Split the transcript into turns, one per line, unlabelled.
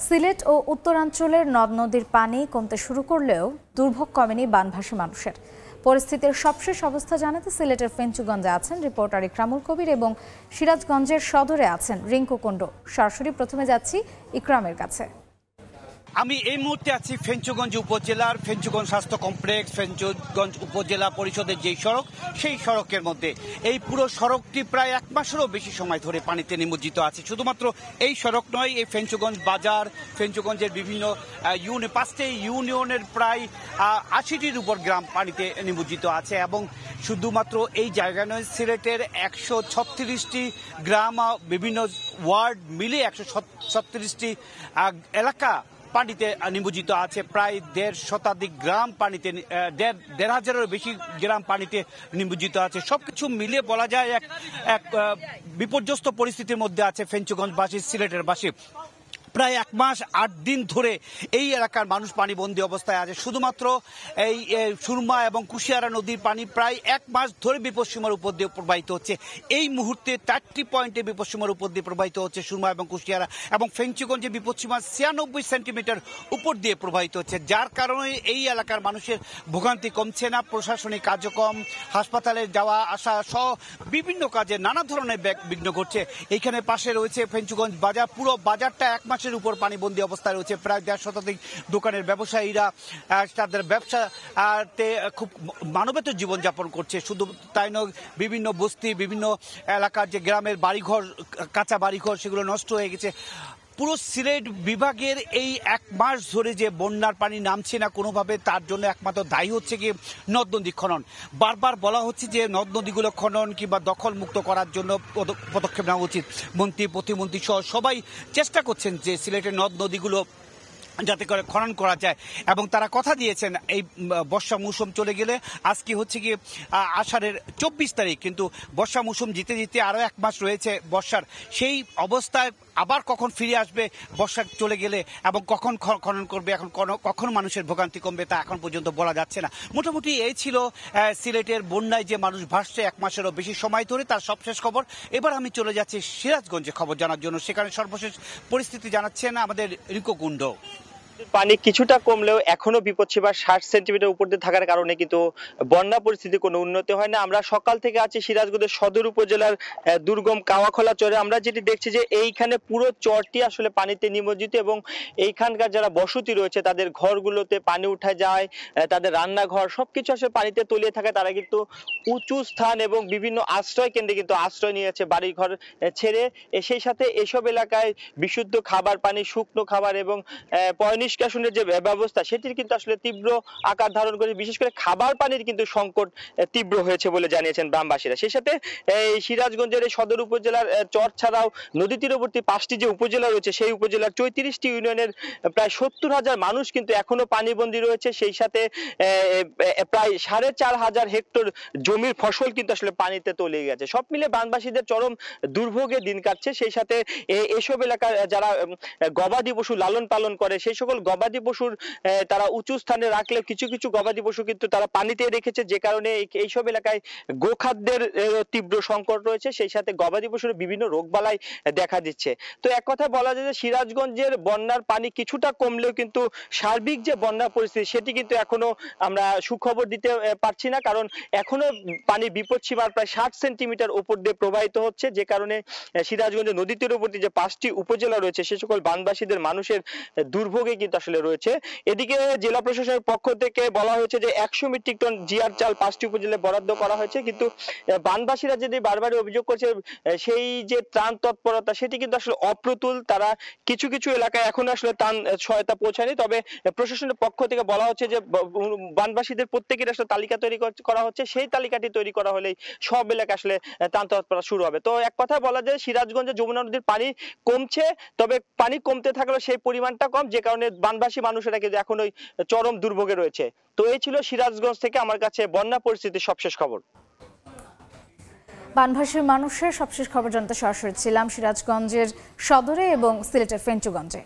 সিলেট ও উত্তরাঞ্চলের নদ-নদীর পানি কমতে শুরু করলেও দুর্ভোগ কমেনি বানভাসী মানুষের। পরিস্থিতির সবশেষ অবস্থা জানাতে সিলেটের ফেঞ্চুগঞ্জে আছেন রিপোর্টার ইকরামুল কবির এবং সিরাজগঞ্জের সদরে আছেন রিঙ্কু কুণ্ডু। সরাসরি প্রথমে যাচ্ছি ইকরামের কাছে।
আমি এই মুহূর্তে আছি ফেঞ্চুগঞ্জ উপজেলার ফেঞ্চুগঞ্জ স্বাস্থ্য কমপ্লেক্স, ফেঞ্চুগঞ্জ উপজেলা পরিষদের যেই সড়ক, সেই সড়কের মধ্যে। এই পুরো সড়কটি প্রায় এক মাসেরও বেশি সময় ধরে পানিতে নিমজ্জিত আছে। শুধুমাত্র এই সড়ক নয়, এই ফেঞ্চুগঞ্জ বাজার, ফেঞ্চুগঞ্জের বিভিন্ন পাঁচটি ইউনিয়নের প্রায় ৮০টির উপর গ্রাম পানিতে নিমজ্জিত আছে। এবং শুধুমাত্র এই জায়গা নয়, সিলেটের ১৩৬টি গ্রাম, বিভিন্ন ওয়ার্ড মিলে ১৩৬টি এলাকা পানিতে নিমজ্জিত আছে। প্রায় ১.৫ শতাধিক গ্রাম পানিতে, ১.৫ হাজারেরও বেশি গ্রাম পানিতে নিমজ্জিত আছে। সবকিছু মিলে বলা যায় এক বিপর্যস্ত পরিস্থিতির মধ্যে আছে ফেঞ্চুগঞ্জবাসী, সিলেটের বাসী। প্রায় ১ মাস ৮ দিন ধরে এই এলাকার মানুষ পানিবন্দী অবস্থায় আছে। শুধুমাত্র এই সুরমা এবং কুশিয়ারা নদীর পানি প্রায় ১ মাস ধরে বিপদসীমার উপর দিয়ে প্রবাহিত হচ্ছে। এই মুহূর্তে ৪টি পয়েন্টে বিপদসীমার উপর দিয়ে প্রবাহিত হচ্ছে সুরমা এবং কুশিয়ারা, এবং ফেঞ্চুগঞ্জে বিপদসীমা ৯৬ সেন্টিমিটার উপর দিয়ে প্রবাহিত হচ্ছে। যার কারণে এই এলাকার মানুষের ভোগান্তি কমছে না। প্রশাসনিক কার্যক্রম, হাসপাতালে যাওয়া আসা সহ বিভিন্ন কাজে নানা ধরনের বিঘ্ন ঘটছে। এইখানে পাশে রয়েছে ফেঞ্চুগঞ্জ বাজার। পুরো বাজারটা ১ মাসের উপর পানিবন্দী অবস্থায় রয়েছে। প্রায় ১.৫ শতাধিক দোকানের ব্যবসায়ীরা তাদের ব্যবসাতে খুব মানবেতর জীবনযাপন করছে। শুধু তাই নয়, বিভিন্ন বস্তি, বিভিন্ন এলাকার যে গ্রামের বাড়িঘর, কাঁচা বাড়িঘর, সেগুলো নষ্ট হয়ে গেছে। পুরো সিলেট বিভাগের এই ১ মাস ধরে যে বন্যার পানি নামছে না কোনোভাবে, তার জন্য একমাত্র দায়ী হচ্ছে কি নদ নদী খনন। বারবার বলা হচ্ছে যে নদ নদীগুলো খনন কিংবা দখল মুক্ত করার জন্য পদক্ষেপ নেওয়া উচিত। মন্ত্রী, প্রতিমন্ত্রী সহ সবাই চেষ্টা করছেন যে সিলেটের নদ নদীগুলো যাতে করে খনন করা যায়, এবং তারা কথা দিয়েছেন এই বর্ষা মৌসুম চলে গেলে, আজকে হচ্ছে কি আষাঢ়ের ২৪ তারিখ, কিন্তু বর্ষা মৌসুম জিতে জিতে আরও ১ মাস রয়েছে বর্ষার। সেই অবস্থায় আবার কখন ফিরে আসবে বর্ষা চলে গেলে, এবং কখন খনন করবে, এখন কখন মানুষের ভোগান্তি কমবে, তা এখন পর্যন্ত বলা যাচ্ছে না। মোটামুটি এই ছিল সিলেটের বন্যায় যে মানুষ ভাসছে ১ মাসেরও বেশি সময় ধরে, তার সবশেষ খবর। এবার আমি চলে যাচ্ছি সিরাজগঞ্জে খবর জানার জন্য। সেখানে সর্বশেষ পরিস্থিতি জানাচ্ছেন আমাদের রিঙ্কু কুণ্ডু।
পানি কিছুটা কমলেও এখনো বিপদসীমা ৬০ সেন্টিমিটার উপর দিয়ে থাকার কারণে কিন্তু বন্যা পরিস্থিতি কোনো উন্নতি হয় না। আমরা সকাল থেকে আছি সিরাজগঞ্জের সদর উপজেলার দুর্গম কাওয়াখোলা চরে। আমরা যেটি দেখছি যে এইখানে পুরো চরটি আসলে পানিতে নিমজ্জিত, এবং এইখানকার যারা বসতি রয়েছে তাদের ঘরগুলোতে পানি উঠে যায়, তাদের রান্নাঘর সবকিছু আসলে পানিতে তলিয়ে থাকে। তারা কিন্তু উঁচু স্থান এবং বিভিন্ন আশ্রয় কেন্দ্রে কিন্তু আশ্রয় নিয়েছে বাড়ি ঘর ছেড়ে। সেই সাথে এসব এলাকায় বিশুদ্ধ খাবার পানি, শুকনো খাবার এবং নিষ্কাশনের যে ব্যবস্থা, সেটির কিন্তু আসলে তীব্র আকার ধারণ করে। বিশেষ করে খাবার পানির কিন্তু সংকট তীব্র হয়েছে বলে জানিয়েছেন গ্রামবাসীরা। সেই সাথে এই সিরাজগঞ্জের এই সদর উপজেলার চর ছাড়াও নদী তীরবর্তী ৫টি যে উপজেলা রয়েছে, সেই উপজেলার ৩৪টি ইউনিয়নের প্রায় ৭০,০০০ মানুষ কিন্তু এখনো পানিবন্দী রয়েছে। সেই সাথে প্রায় ৪,৫০০ হেক্টর জমির ফসল কিন্তু আসলে পানিতে তলিয়ে গেছে। সব মিলে বানবাসীদের চরম দুর্ভোগে দিন কাটছে। সেই সাথে এসব এলাকার যারা গবাদি পশু লালন পালন করে, সেই সকল গবাদি পশুর তারা উঁচু স্থানে রাখলে কিছু কিছু গবাদি পশু কিন্তু তারা পানিতে রেখেছে, যে কারণে এইসব এলাকায় গোখাদ্যের তীব্র সংকট রয়েছে। সেই সাথে গবাদি পশুর বিভিন্ন রোগবালাই দেখা দিচ্ছে। তো এক কথা বলা যায় যে সিরাজগঞ্জের বন্যার পানি কিছুটা কমলেও কিন্তু সার্বিক যে বন্যা পরিস্থিতি, সেটি কিন্তু এখনো আমরা সুখবর দিতে পারছি না, কারণ এখনো পানি বিপদসীমার প্রায় ৬০ সেন্টিমিটার উপর দিয়ে প্রবাহিত হচ্ছে, যে কারণে সিরাজগঞ্জের নদী তীরবর্তী যে ৫টি উপজেলা রয়েছে, সে সকল বানবাসীদের মানুষের দুর্ভোগে কিন্তু আসলে রয়েছে। এদিকে জেলা প্রশাসনের পক্ষ থেকে বলা হয়েছে যে ১০০ মেট্রিক টন জিআর চাল ৫টি উপজেলায় বরাদ্দ করা হয়েছে, কিন্তু বানবাসীরা যদি বারবার অভিযোগ করছে সেই যে ত্রাণ তৎপরতা, সেটি কিন্তু আসলে অপ্রতুল। তারা কিছু কিছু এলাকায় এখন আসলে ত্রাণ সহায়তা পৌঁছায়নি। তবে প্রশাসনের পক্ষ থেকে বলা হচ্ছে যে বানবাসীদের প্রত্যেকের আসলে তালিকা তৈরি করা হচ্ছে, সেই তালিকাটি তৈরি করা হলেই সব এলাকায় আসলে ত্রাণ তৎপরতা শুরু হবে। তো এক কথা বলা যায় সিরাজগঞ্জে যমুনা নদীর পানি কমছে, তবে পানি কমতে থাকলেও সেই পরিমাণটা কম, যে কারণে বানবাসী মানুষেরা কিন্তু এখন ওই চরম দুর্ভোগে রয়েছে। তো এই ছিল সিরাজগঞ্জ থেকে আমার কাছে বন্যা পরিস্থিতির সবশেষ খবর।
বানভাসী মানুষের সবশেষ খবর জানতে সরাসরি ছিলাম সিরাজগঞ্জের সদরে এবং সিলেটের ফেঞ্চুগঞ্জে।